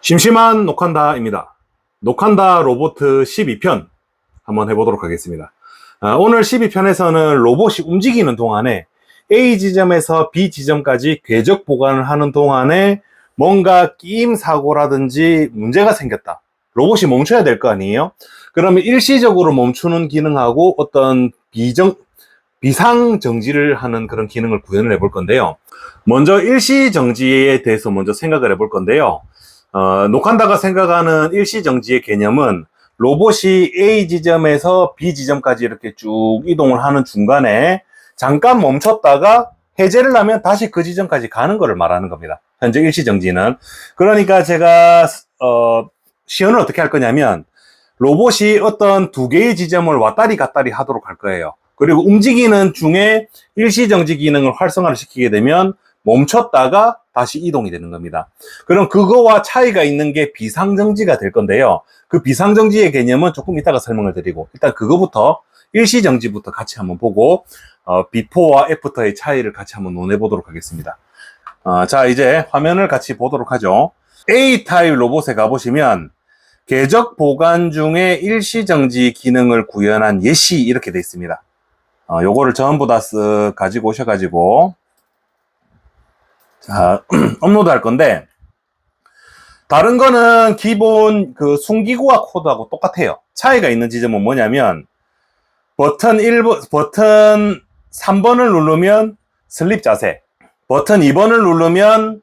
심심한 녹한다입니다. 녹한다 로봇 12편 한번 해보도록 하겠습니다. 오늘 12편에서는 로봇이 움직이는 동안에 A 지점에서 B 지점까지 궤적 보관을 하는 동안에 뭔가 끼임 사고라든지 문제가 생겼다. 로봇이 멈춰야 될 거 아니에요? 그러면 일시적으로 멈추는 기능하고 어떤 비상 정지를 하는 그런 기능을 구현을 해볼 건데요. 먼저 일시 정지에 대해서 먼저 생각을 해볼 건데요. 녹한다가 생각하는 일시정지의 개념은 로봇이 A 지점에서 B 지점까지 이렇게 쭉 이동을 하는 중간에 잠깐 멈췄다가 해제를 하면 다시 그 지점까지 가는 것을 말하는 겁니다. 현재 일시정지는. 그러니까 제가 시연을 어떻게 할 거냐면 로봇이 어떤 두 개의 지점을 왔다리 갔다리 하도록 할 거예요. 그리고 움직이는 중에 일시정지 기능을 활성화를 시키게 되면 멈췄다가 다시 이동이 되는 겁니다. 그럼 그거와 차이가 있는 게 비상정지가 될 건데요. 그 비상정지의 개념은 조금 이따가 설명을 드리고, 일단 그거부터 일시정지부터 같이 한번 보고 비포와 애프터의 차이를 같이 한번 논해 보도록 하겠습니다. 자, 이제 화면을 같이 보도록 하죠. A타입 로봇에 가보시면 궤적 보관 중에 일시정지 기능을 구현한 예시 이렇게 돼 있습니다. 요거를 전부 다 가지고 오셔가지고 자, 업로드 할 건데, 다른 거는 기본 그 숨기구와 코드하고 똑같아요. 차이가 있는 지점은 뭐냐면, 버튼 3번을 누르면 슬립 자세, 버튼 2번을 누르면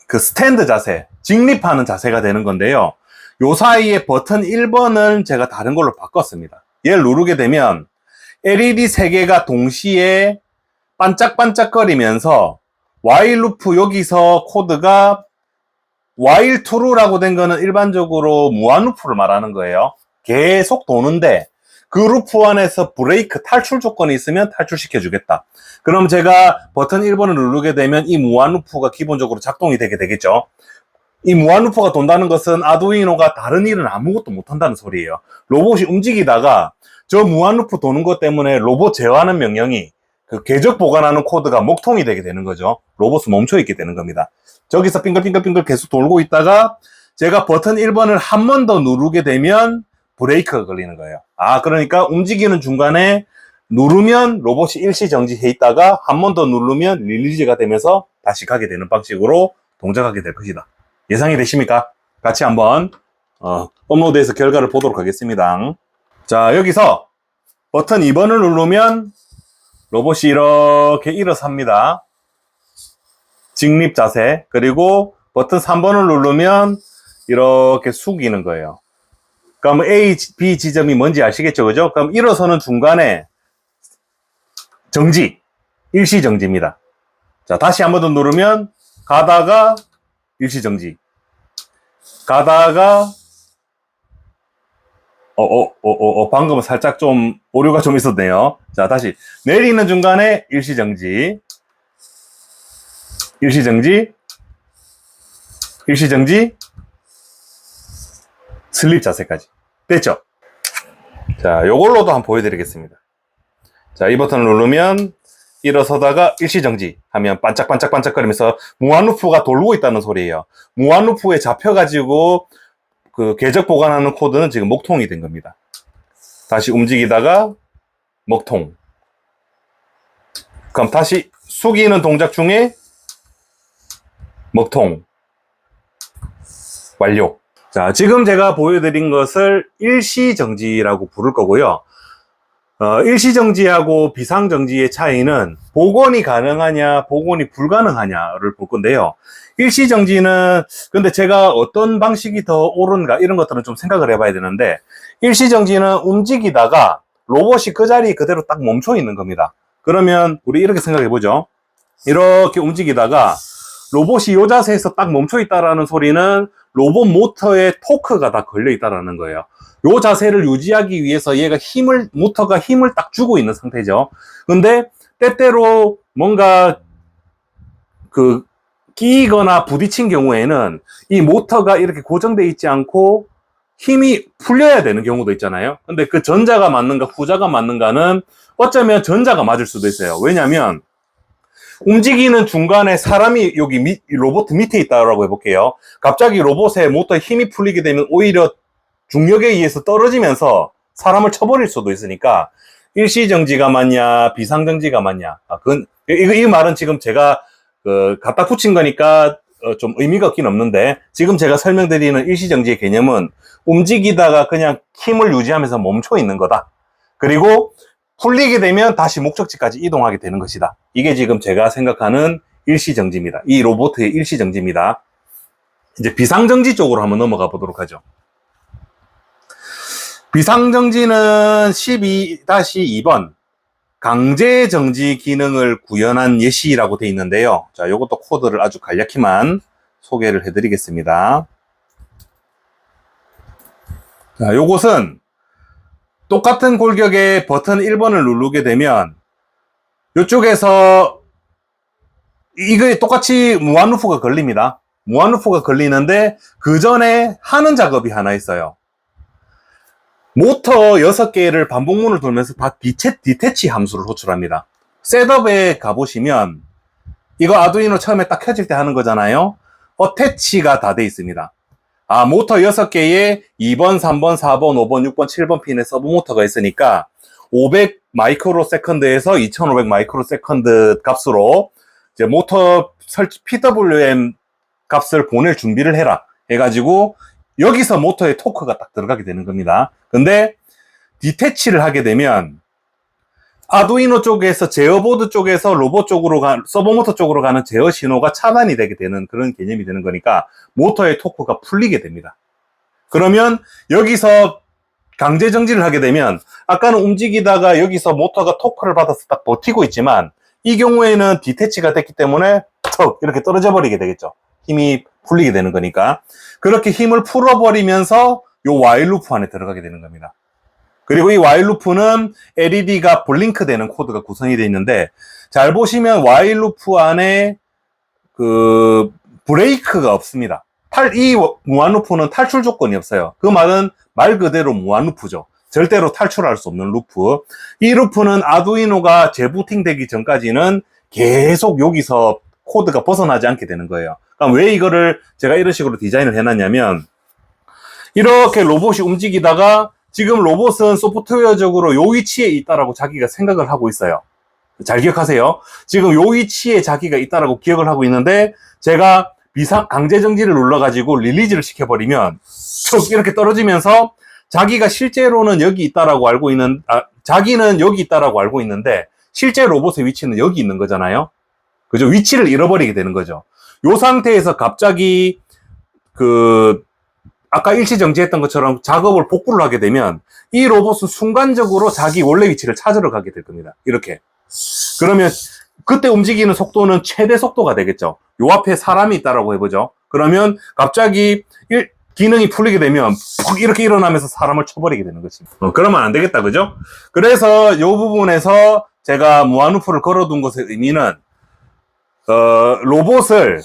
그 스탠드 자세, 직립하는 자세가 되는 건데요. 요 사이에 버튼 1번을 제가 다른 걸로 바꿨습니다. 얘를 누르게 되면 LED 3개가 동시에 반짝반짝거리면서 while 루프 여기서 코드가 while true라고 된 거는 일반적으로 무한 루프를 말하는 거예요. 계속 도는데 그 루프 안에서 브레이크 탈출 조건이 있으면 탈출시켜 주겠다. 그럼 제가 버튼 1번을 누르게 되면 이 무한 루프가 기본적으로 작동이 되게 되겠죠. 이 무한 루프가 돈다는 것은 아두이노가 다른 일은 아무것도 못한다는 소리예요. 로봇이 움직이다가 저 무한 루프 도는 것 때문에 로봇 제어하는 명령이 그 궤적 보관하는 코드가 목통이 되게 되는 거죠. 로봇은 멈춰있게 되는 겁니다. 저기서 빙글빙글빙글 계속 돌고 있다가 제가 버튼 1번을 한 번 더 누르게 되면 브레이크가 걸리는 거예요. 그러니까 움직이는 중간에 누르면 로봇이 일시정지해 있다가 한 번 더 누르면 릴리즈가 되면서 다시 가게 되는 방식으로 동작하게 될 것이다. 예상이 되십니까? 같이 한번 업로드해서 결과를 보도록 하겠습니다. 자, 여기서 버튼 2번을 누르면 로봇이 이렇게 일어서 합니다. 직립 자세. 그리고 버튼 3번을 누르면 이렇게 숙이는 거예요. 그럼 A, B 지점이 뭔지 아시겠죠? 그죠? 그럼 일어서는 중간에 정지. 일시정지입니다. 자, 다시 한 번 더 누르면 가다가 일시정지. 가다가 방금은 살짝 좀 오류가 좀 있었네요. 자, 다시 내리는 중간에 일시정지, 일시정지, 일시정지, 슬립 자세까지 됐죠? 자, 요걸로도 한번 보여드리겠습니다. 자, 이 버튼을 누르면 일어서다가 일시정지 하면 반짝반짝반짝거리면서 무한루프가 돌고 있다는 소리예요. 무한루프에 잡혀가지고 그 궤적 보관하는 코드는 지금 목통이 된 겁니다. 다시 움직이다가 목통. 그럼 다시 숙이는 동작 중에 목통. 완료. 자, 지금 제가 보여드린 것을 일시정지라고 부를 거고요. 일시정지하고 비상정지의 차이는 복원이 가능하냐, 복원이 불가능하냐를 볼 건데요. 일시정지는, 근데 제가 어떤 방식이 더 옳은가, 이런 것들은 좀 생각을 해봐야 되는데, 일시정지는 움직이다가 로봇이 그 자리에 그대로 딱 멈춰 있는 겁니다. 그러면 우리 이렇게 생각해보죠. 이렇게 움직이다가 로봇이 이 자세에서 딱 멈춰 있다라는 소리는 로봇 모터에 토크가 다 걸려 있다라는 거예요. 이 자세를 유지하기 위해서 얘가 모터가 힘을 딱 주고 있는 상태죠. 근데 때때로 뭔가 끼거나 부딪힌 경우에는 이 모터가 이렇게 고정되어 있지 않고 힘이 풀려야 되는 경우도 있잖아요. 근데 그 전자가 맞는가 후자가 맞는가는 어쩌면 전자가 맞을 수도 있어요. 왜냐면 움직이는 중간에 사람이 여기 로봇 밑에 있다고 해볼게요. 갑자기 로봇의 모터에 힘이 풀리게 되면 오히려 중력에 의해서 떨어지면서 사람을 쳐버릴 수도 있으니까 일시정지가 맞냐 비상정지가 맞냐, 이 말은 지금 제가 갖다 붙인 거니까 좀 의미가 없긴 없는데, 지금 제가 설명드리는 일시정지의 개념은 움직이다가 그냥 힘을 유지하면서 멈춰 있는 거다. 그리고 풀리게 되면 다시 목적지까지 이동하게 되는 것이다. 이게 지금 제가 생각하는 일시정지입니다. 이 로봇의 일시정지입니다. 이제 비상정지 쪽으로 한번 넘어가 보도록 하죠. 비상정지는 12-2번 강제정지 기능을 구현한 예시라고 되어 있는데요. 자, 요것도 코드를 아주 간략히만 소개를 해드리겠습니다. 자, 요것은 똑같은 골격에 버튼 1번을 누르게 되면 이쪽에서 이거에 똑같이 무한 루프가 걸립니다. 무한 루프가 걸리는데 그 전에 하는 작업이 하나 있어요. 모터 6개를 반복문을 돌면서 디태치 함수를 호출합니다. 셋업에 가보시면 이거 아두이노 처음에 딱 켜질 때 하는 거잖아요. 어태치가 다 돼 있습니다. 모터 6개에 2번, 3번, 4번, 5번, 6번, 7번 핀에 서브 모터가 있으니까 500 마이크로 세컨드에서 2500 마이크로 세컨드 값으로 이제 모터 PWM 값을 보낼 준비를 해라 해가지고 여기서 모터에 토크가 딱 들어가게 되는 겁니다. 근데 디태치를 하게 되면 아두이노 쪽에서 제어보드 쪽에서 로봇 쪽으로 서버모터 쪽으로 가는 제어 신호가 차단이 되게 되는 그런 개념이 되는 거니까 모터의 토크가 풀리게 됩니다. 그러면 여기서 강제 정지를 하게 되면 아까는 움직이다가 여기서 모터가 토크를 받아서 딱 버티고 있지만 이 경우에는 디태치가 됐기 때문에 턱 이렇게 떨어져 버리게 되겠죠. 힘이 풀리게 되는 거니까. 그렇게 힘을 풀어버리면서 요 와일 루프 안에 들어가게 되는 겁니다. 그리고 이 와일 루프는 LED가 블링크 되는 코드가 구성이 되어 있는데, 잘 보시면 와일 루프 안에 브레이크가 없습니다. 이 무한 루프는 탈출 조건이 없어요. 그 말은 말 그대로 무한 루프죠. 절대로 탈출할 수 없는 루프. 이 루프는 아두이노가 재부팅 되기 전까지는 계속 여기서 코드가 벗어나지 않게 되는 거예요. 그럼 왜 이거를 제가 이런 식으로 디자인을 해놨냐면, 이렇게 로봇이 움직이다가 지금 로봇은 소프트웨어적으로 요 위치에 있다라고 자기가 생각을 하고 있어요. 잘 기억하세요. 지금 요 위치에 자기가 있다라고 기억을 하고 있는데, 제가 강제정지를 눌러가지고 릴리즈를 시켜버리면 쭉 이렇게 떨어지면서 자기가 실제로는 여기 있다라고 알고 있는, 자기는 여기 있다라고 알고 있는데 실제 로봇의 위치는 여기 있는 거잖아요. 그죠? 위치를 잃어버리게 되는 거죠. 요 상태에서 갑자기 아까 일시정지했던 것처럼 작업을 복구를 하게 되면 이 로봇은 순간적으로 자기 원래 위치를 찾으러 가게 될 겁니다. 이렇게. 그러면 그때 움직이는 속도는 최대 속도가 되겠죠. 요 앞에 사람이 있다라고 해보죠. 그러면 갑자기 기능이 풀리게 되면 퍽 이렇게 일어나면서 사람을 쳐버리게 되는 거지. 그러면 안 되겠다, 그죠? 그래서 요 부분에서 제가 무한루프를 걸어둔 것의 의미는 로봇을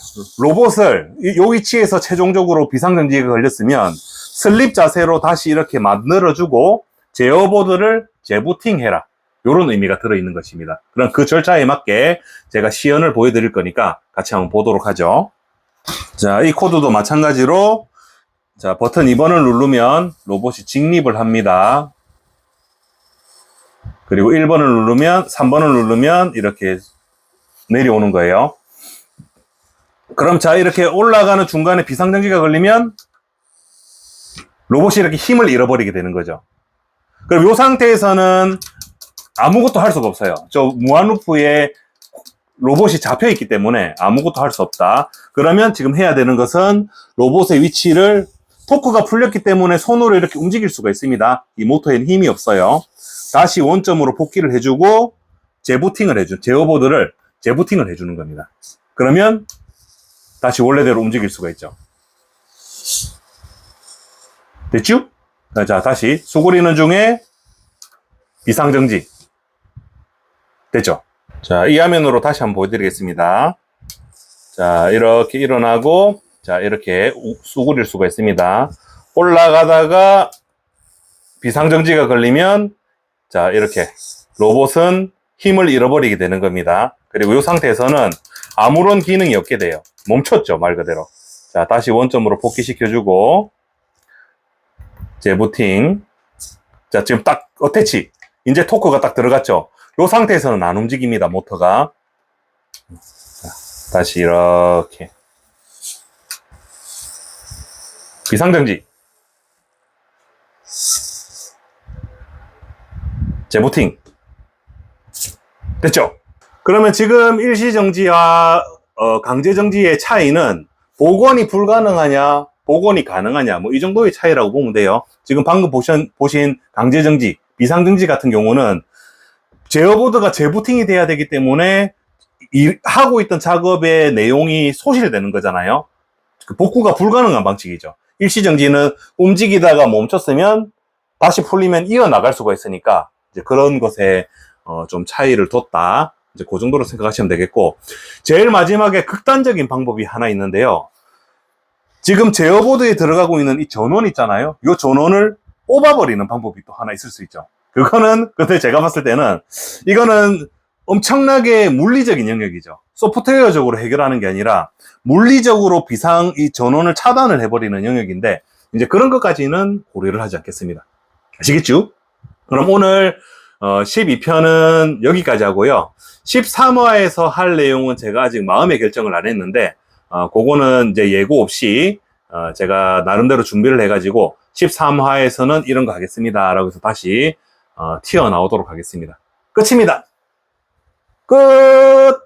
요 위치에서 최종적으로 비상정지가 걸렸으면 슬립 자세로 다시 이렇게 만들어주고 제어보드를 재부팅해라. 요런 의미가 들어있는 것입니다. 그럼 그 절차에 맞게 제가 시연을 보여드릴 거니까 같이 한번 보도록 하죠. 자, 이 코드도 마찬가지로 자, 버튼 2번을 누르면 로봇이 직립을 합니다. 그리고 1번을 누르면 3번을 누르면 이렇게 내려오는 거예요. 그럼 자, 이렇게 올라가는 중간에 비상정지가 걸리면 로봇이 이렇게 힘을 잃어버리게 되는 거죠. 그럼 이 상태에서는 아무것도 할 수가 없어요. 저 무한루프에 로봇이 잡혀 있기 때문에 아무것도 할 수 없다. 그러면 지금 해야 되는 것은 로봇의 위치를 토크가 풀렸기 때문에 손으로 이렇게 움직일 수가 있습니다. 이 모터에는 힘이 없어요. 다시 원점으로 복귀를 해주고 제어보드를 재부팅을 해주는 겁니다. 그러면 다시 원래대로 움직일 수가 있죠. 됐죠? 자, 다시 수그리는 중에 비상정지 됐죠? 자, 이 화면으로 다시 한번 보여드리겠습니다. 자, 이렇게 일어나고 자, 이렇게 수그릴 수가 있습니다. 올라가다가 비상정지가 걸리면 자, 이렇게 로봇은 힘을 잃어버리게 되는 겁니다. 그리고 이 상태에서는 아무런 기능이 없게 돼요. 멈췄죠, 말 그대로. 자, 다시 원점으로 복귀시켜주고, 재부팅. 자, 지금 딱 어태치. 이제 토크가 딱 들어갔죠. 이 상태에서는 안 움직입니다, 모터가. 자, 다시 이렇게. 비상정지. 재부팅. 됐죠? 그러면 지금 일시정지와 강제정지의 차이는 복원이 불가능하냐, 복원이 가능하냐, 뭐 이 정도의 차이라고 보면 돼요. 지금 방금 보신 강제정지, 비상정지 같은 경우는 제어보드가 재부팅이 돼야 되기 때문에 하고 있던 작업의 내용이 소실되는 거잖아요. 그 복구가 불가능한 방식이죠. 일시정지는 움직이다가 멈췄으면 다시 풀리면 이어나갈 수가 있으니까 이제 그런 것에 좀 차이를 뒀다. 이제 그 정도로 생각하시면 되겠고, 제일 마지막에 극단적인 방법이 하나 있는데요. 지금 제어보드에 들어가고 있는 이 전원 있잖아요. 이 전원을 뽑아버리는 방법이 또 하나 있을 수 있죠. 그거는 근데 제가 봤을 때는 이거는 엄청나게 물리적인 영역이죠. 소프트웨어적으로 해결하는 게 아니라 물리적으로 이 전원을 차단을 해버리는 영역인데, 이제 그런 것까지는 고려를 하지 않겠습니다. 아시겠죠? 그럼 오늘 12편은 여기까지 하고요. 13화에서 할 내용은 제가 아직 마음의 결정을 안 했는데, 그거는 이제 예고 없이 제가 나름대로 준비를 해가지고 13화에서는 이런 거 하겠습니다 라고 해서 다시 튀어나오도록 하겠습니다. 끝입니다. 끝!